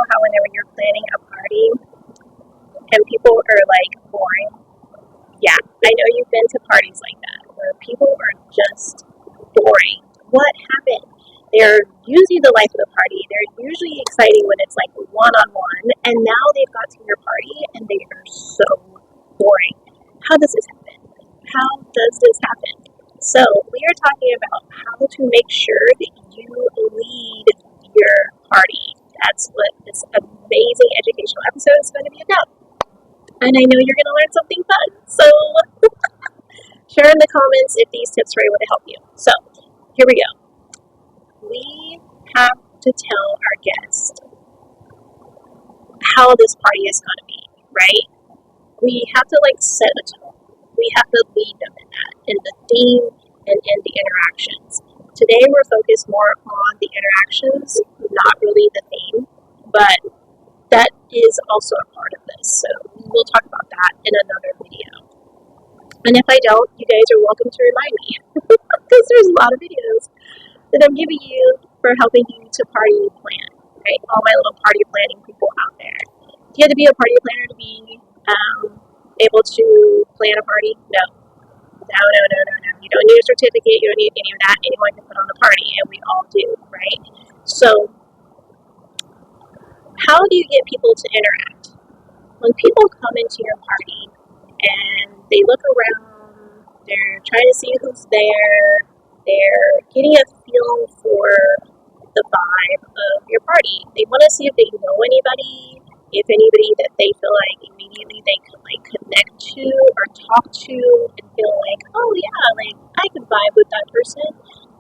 how whenever you're planning a party and people are like boring? Yeah, I know you've been to parties like that where people are just boring. What happened? They're usually the life of the party. They're usually exciting when it's like one-on-one, and now they've got to your party and they are so boring. How does this happen? How does this happen? So we are talking about how to make sure that you lead your party. That's what this amazing educational episode is going to be about. And I know you're going to learn something fun. So share in the comments if these tips were able to help you. So here we go. We have to tell our guests how this party is going to be, right? We have to set a tone. We have to lead them in the theme and in the interactions. Today we're focused more on the interactions, not really the theme, but that is also a part of this. So we'll talk about that in another video. And if I don't, you guys are welcome to remind me because there's a lot of videos that I'm giving you for helping you to party plan, right? All my little party planning people out there. Do you have to be a party planner to be able to plan a party? No. You don't need a certificate. You don't need any of that. Anyone can put on a party, and we all do, right? So how do you get people to interact? When people come into your party and they look around, they're trying to see who's there, they're getting a feel for the vibe of your party. They want to see if they know anybody, if anybody that they feel like immediately they could connect to or talk to and feel like, oh yeah, I could vibe with that person.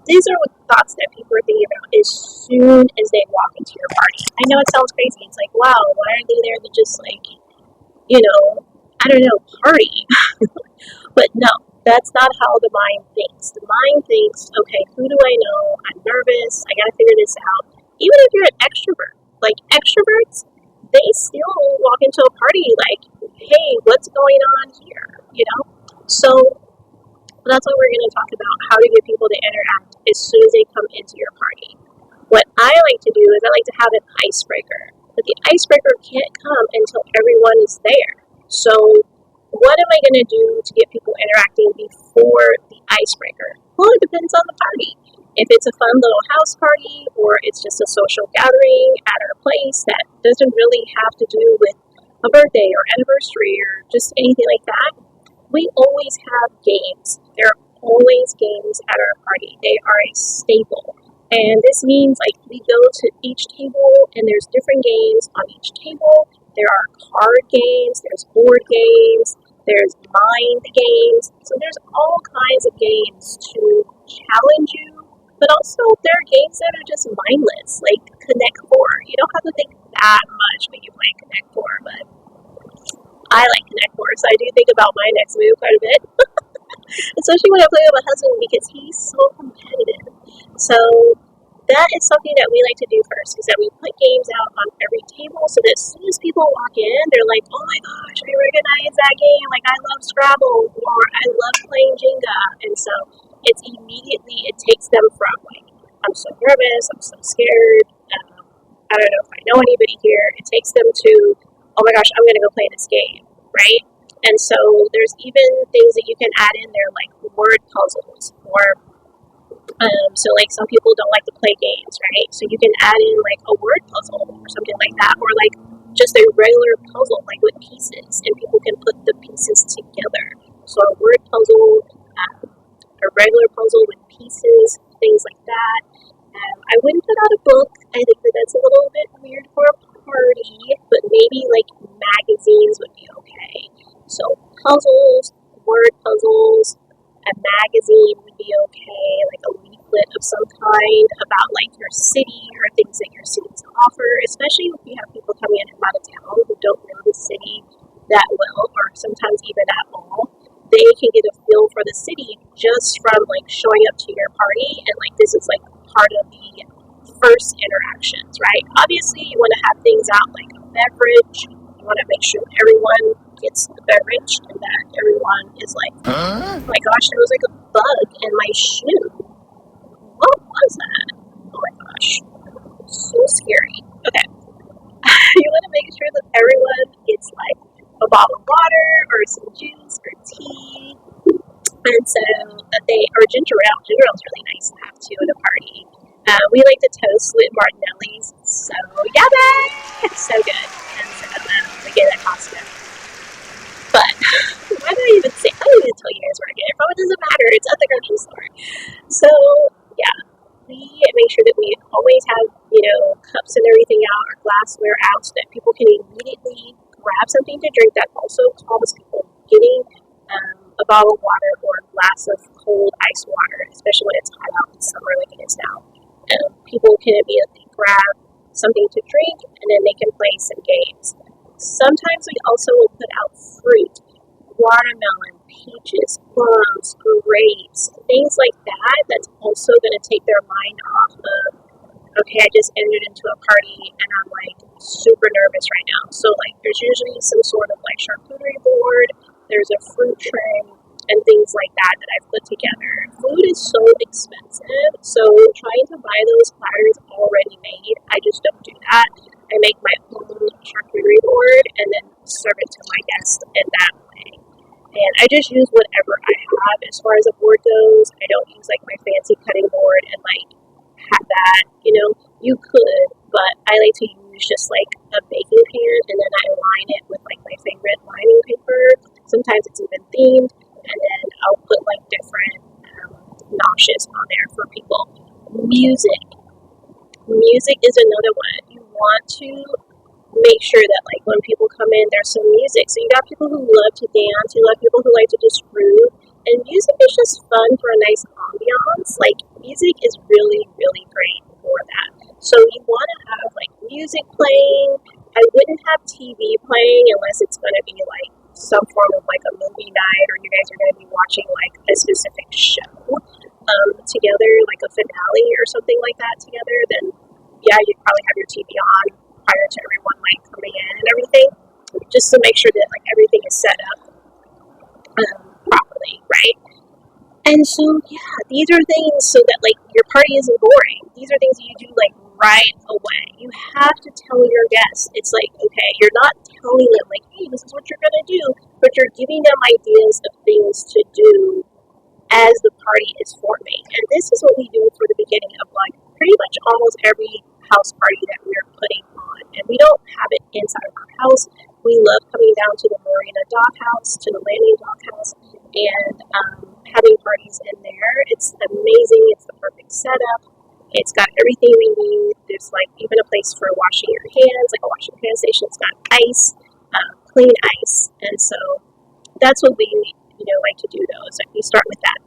These are thoughts that people are thinking about as soon as they walk into your party. I know it sounds crazy. It's like, wow, why aren't they there to just party? But no, that's not how the mind thinks. The mind thinks, okay, who do I know? I'm nervous. I gotta figure this out. Even if you're an extrovert, extroverts, they still walk into a party hey, what's going on here? So that's what we're going to talk about, how to get people to interact as soon as they come into your party. What I like to do is I like to have an icebreaker, but the icebreaker can't come until everyone is there. So what am I going to do to get people interacting before the icebreaker? Well, it depends on the party. If it's a fun little house party or it's just a social gathering at our place that doesn't really have to do with a birthday or anniversary or just anything like that, we always have games. There are always games at our party. They are a staple. And this means we go to each table and there's different games on each table. There are card games, there's board games, there's mind games. So there's all kinds of games to challenge you, but also there are games that are just mindless, like Connect Four. You don't have to think that much when you play Connect Four, but I like Connect Four, so I do think about my next move quite a bit. Especially when I play with my husband because he's so competitive. So that is something that we like to do first, is that we put games out on every table so that as soon as people walk in, they're like, oh my gosh, I recognize that game. I love Scrabble, or I love playing Jenga. And so it's immediately, it takes them from I'm so nervous, I'm so scared, I don't know if I know anybody here. It takes them to, oh my gosh, I'm going to go play this game, right? And so there's even things that you can add in there like word puzzles, or so some people don't like to play games, right? So you can add in a word puzzle or something like that, or just a regular puzzle with pieces, and people can put the pieces together. So a word puzzle, a regular puzzle with pieces, things like that. I wouldn't put out a book. I think that's a little bit weird for a party, but maybe magazines would be okay. So puzzles, word puzzles, a magazine would be okay, a leaflet of some kind about your city or things that your cities offer, especially if you have people coming in from out of town who don't know the city that well, or sometimes even at all. They can get a feel for the city just from showing up to your party, and this is part of the first interactions, right? Obviously you want to have things out like a beverage. You want to make sure everyone gets the beverage and that everyone is oh my gosh, there was a bug in my shoe. What was that? Oh my gosh, so scary. Okay. make sure that everyone gets like a bottle of water or some juice or tea. And so or ginger ale. Ginger ale is really nice to have too at a party. We like to toast with Martinelli's. So yummy! It's so good. And so we get it at Costco. But why do I even say? I don't even tell you guys where I get it from. It doesn't matter. It's at the grocery store. So yeah, we make sure that we always have cups and everything out, or glassware out, so that people can immediately grab something to drink. That also calms people. Getting a bottle of water or a glass of cold ice water, especially when it's hot out in summer like it is now. People can immediately grab something to drink, and then they can play some games. Sometimes we also will put out fruit, watermelon, peaches, plums, grapes, things like that. That's also going to take their mind off of, okay, I just entered into a party and I'm like super nervous right now. So like there's usually some sort of like charcuterie board, there's a fruit tray, and things like that I've put together. Food is so expensive, so trying to buy those platters already made, I just don't do that. I make my own charcuterie board and then serve it to my guests in that way. And I just use whatever I have. As far as a board goes, I don't use like my fancy cutting board and like have that, you could, but I like to use just like a baking pan, and then I line it with like my favorite lining paper. Sometimes it's even themed, and then I'll put like different notches on there for people. Music is another one. You want to make sure that like when people come in, there's some music. So you got people who love to dance, you got people who like to just groove, and music is just fun for a nice ambiance. Like music is really, really great for that. So you want to have like music playing. I wouldn't have TV playing unless it's going to be like some form of like a movie night, or you guys are going to be watching like a specific show together, like a finale or something like that together. Then yeah, you'd probably have your TV on prior to everyone like coming in and everything, just to make sure that like everything is set up properly, right? And so yeah, these are things so that like your party isn't boring. These are things that you do like right away. You have to tell your guests. It's like, okay, you're not telling them like, hey, this is what you're gonna do, but you're giving them ideas of things to do as the party is forming. And this is what we do for the beginning of like pretty much almost every house party that we're putting on. And we don't have it inside of our house. We love coming down to the Marina Doghouse, to the Landing Doghouse, and having parties in there. It's amazing. It's the perfect setup. It's got everything we need. There's like even a place for washing your hands, like a washing hand station. It's got ice, clean ice. And so that's what we like to do though, is like we start with that.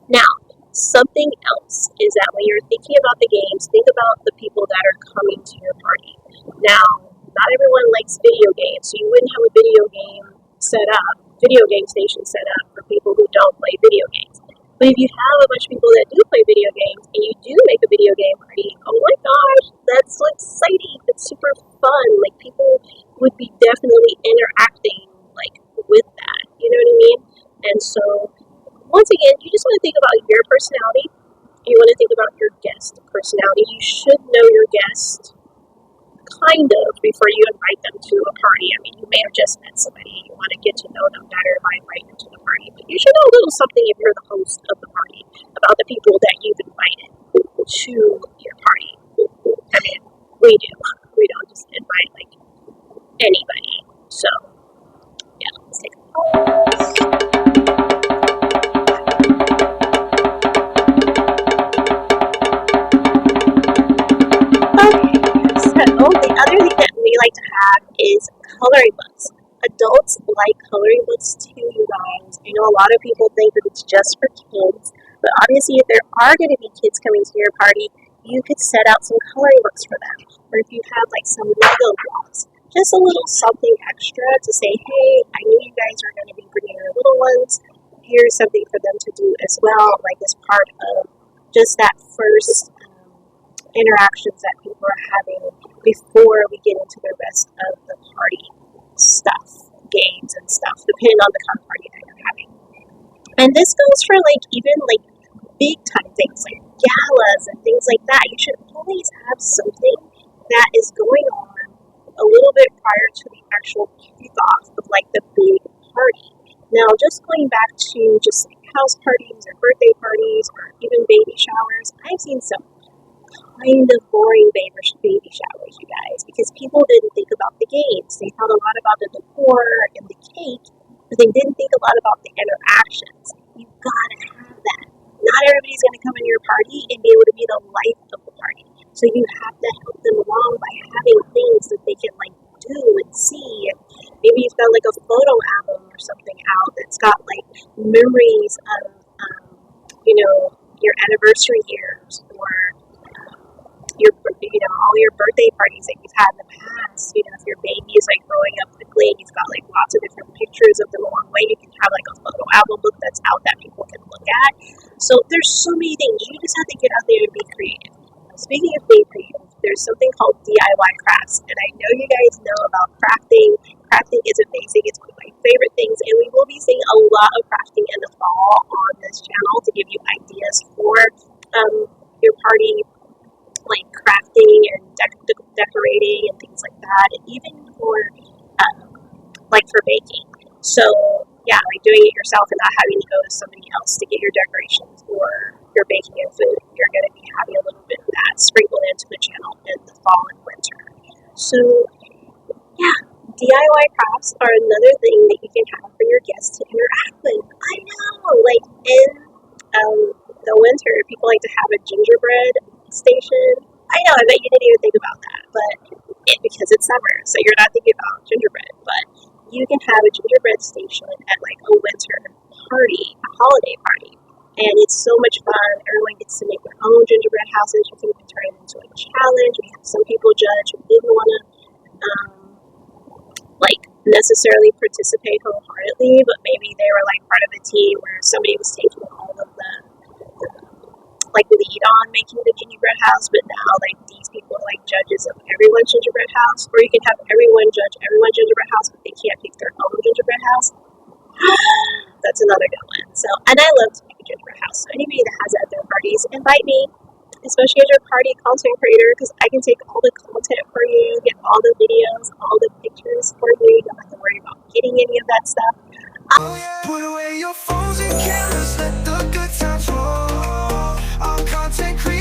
Now, something else is that when you're thinking about the games, think about the people that are coming to your party. Now, not everyone likes video games, so you wouldn't have a video game station set up for people who don't play video games. But if you have a bunch of people that do play video games, and you do make a video game party, oh my gosh, that's so exciting. It's super fun. Like, people would be definitely interacting like with that. You know what I mean? And so, once again, you just want to think about your personality. You want to think about your guest personality. You should know your guest kind of before you invite them to a party. I mean, you may have just met somebody. You want to get to know them better by inviting them to the party. But you should know a little something if you're the host of the party about the people that you've invited to your party. I mean, we do. We don't just invite like anybody. So, yeah, let's take a pause. The other thing that we like to have is coloring books. Adults like coloring books too, you guys. I know a lot of people think that it's just for kids, but obviously if there are going to be kids coming to your party, you could set out some coloring books for them. Or if you have like some Lego blocks, just a little something extra to say, hey, I know you guys are going to be bringing your little ones. Here's something for them to do as well, like as part of just that first interactions that people are having before we get into the rest of the party stuff, games and stuff, depending on the kind of party that you're having. And this goes for like even like big time things like galas and things like that. You should always have something that is going on little bit prior to the actual kickoff of like the big party. Now, just going back to just like house parties or birthday parties or even baby showers, I've seen some kind of boring baby showers, you guys, because people didn't think about the games. They thought a lot about the decor and the cake, but they didn't think a lot about the interactions. You gotta have that. Not everybody's gonna come in your party and be able to be the life of the party. So you have to help them along by having things that they can like do and see. And maybe you've got like a photo album or something out that's got like memories of, your anniversary years or all your birthday parties that you've had in the past. If your baby is like growing up quickly and you've got like lots of different pictures of them along the way, you can have like a photo album book that's out that people can look at. So there's so many things. You just have to get out there and be creative. Speaking of being creative, there's something called DIY crafts, and I know you guys know about crafting. Crafting is amazing. It's one of my favorite things, and we will be seeing a lot of crafting in the fall on this channel to give you ideas for your party, like crafting and decorating and things like that, and even for for baking. So yeah, like doing it yourself and not having to go to somebody else to get your decorations or your baking and food. You're going to be having a little bit of that sprinkled into the channel in the fall and winter. So yeah, DIY crafts are another thing that you can have for your guests to interact with. I know, like in the winter, people like to have a gingerbread station. I know, I bet you didn't even think about that, but because it's summer, so you're not thinking about gingerbread, but you can have a gingerbread station at like a winter party, a holiday party, and it's so much fun. Everyone gets to make their own gingerbread houses. You can even turn it into a challenge. We have some people judge who didn't want to necessarily participate wholeheartedly, but maybe they were like part of a team where somebody was taking all of the lead on making the gingerbread house, but now like these people are like judges of everyone's gingerbread house. Or you can have everyone judge everyone's gingerbread house, but they can't pick their own gingerbread house. That's another good one. So, and I love to make a gingerbread house. So anybody that has that at their parties, invite me, especially as your party content creator, because I can take all the content for you, get all the videos, all the pictures for you. You don't have to worry about getting any of that stuff. Put away your phones and cameras, let the good times roll. All content creators.